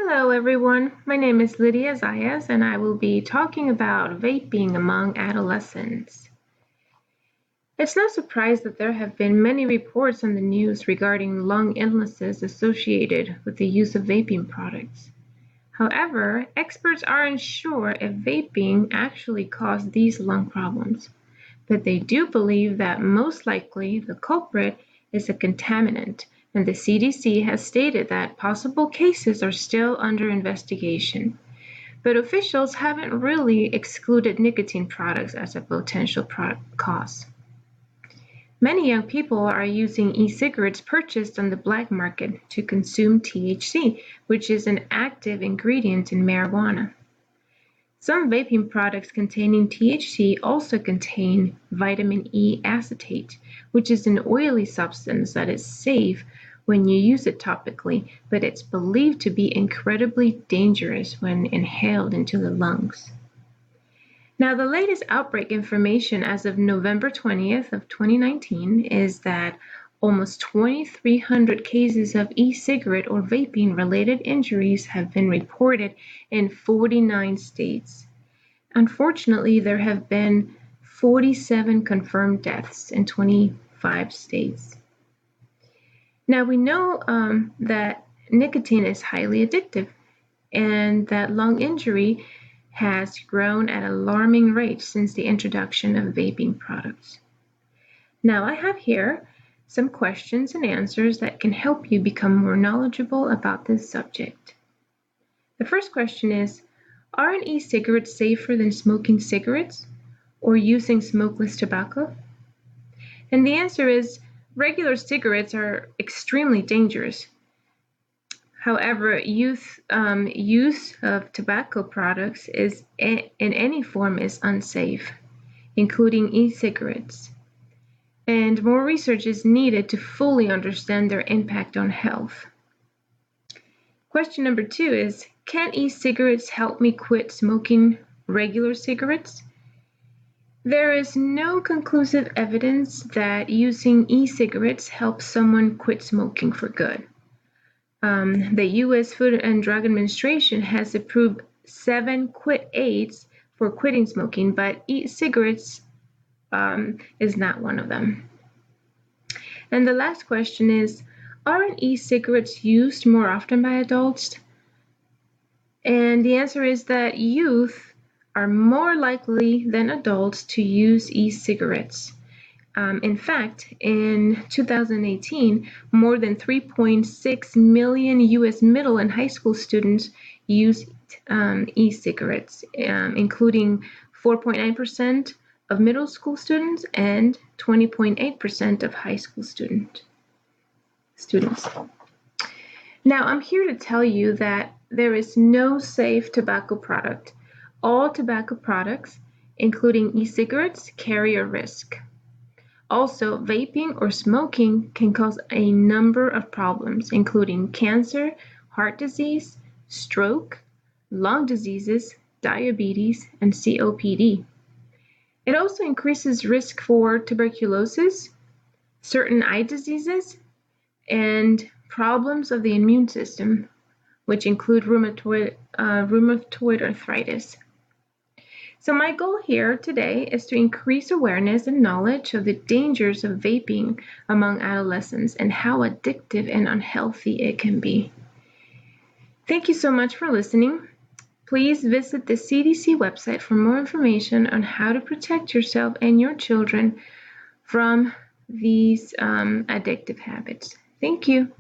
Hello everyone, my name is Lydia Zayas and I will be talking about vaping among adolescents. It's no surprise that there have been many reports on the news regarding lung illnesses associated with the use of vaping products. However, experts aren't sure if vaping actually caused these lung problems, but they do believe that most likely the culprit is a contaminant, and the CDC has stated that possible cases are still under investigation. But officials haven't really excluded nicotine products as a potential cause. Many young people are using e-cigarettes purchased on the black market to consume THC, which is an active ingredient in marijuana. Some vaping products containing THC also contain vitamin E acetate, which is an oily substance that is safe when you use it topically, but it's believed to be incredibly dangerous when inhaled into the lungs. Now, the latest outbreak information as of November 20th of 2019 is that almost 2,300 cases of e-cigarette or vaping-related injuries have been reported in 49 states. Unfortunately, there have been 47 confirmed deaths in 25 states. Now, we know that nicotine is highly addictive and that lung injury has grown at alarming rates since the introduction of vaping products. Now, I have here some questions and answers that can help you become more knowledgeable about this subject. The first question is, are an e-cigarette safer than smoking cigarettes or using smokeless tobacco? And the answer is, regular cigarettes are extremely dangerous. However, use of tobacco products in any form is unsafe, including e-cigarettes. And more research is needed to fully understand their impact on health. Question number 2 is, can e-cigarettes help me quit smoking regular cigarettes? There is no conclusive evidence that using e-cigarettes helps someone quit smoking for good. The U.S. Food and Drug Administration has approved 7 quit aids for quitting smoking, but e-cigarettes is not one of them. And the last question is, aren't e-cigarettes used more often by adults? And the answer is that youth are more likely than adults to use e-cigarettes. In fact, in 2018, more than 3.6 million U.S. middle and high school students used e-cigarettes, including 4.9% of middle school students and 20.8% of high school students. Now, I'm here to tell you that there is no safe tobacco product. All tobacco products, including e-cigarettes, carry a risk. Also, vaping or smoking can cause a number of problems, including cancer, heart disease, stroke, lung diseases, diabetes, and COPD. It also increases risk for tuberculosis, certain eye diseases, and problems of the immune system, which include rheumatoid arthritis. So my goal here today is to increase awareness and knowledge of the dangers of vaping among adolescents and how addictive and unhealthy it can be. Thank you so much for listening. Please visit the CDC website for more information on how to protect yourself and your children from these addictive habits. Thank you.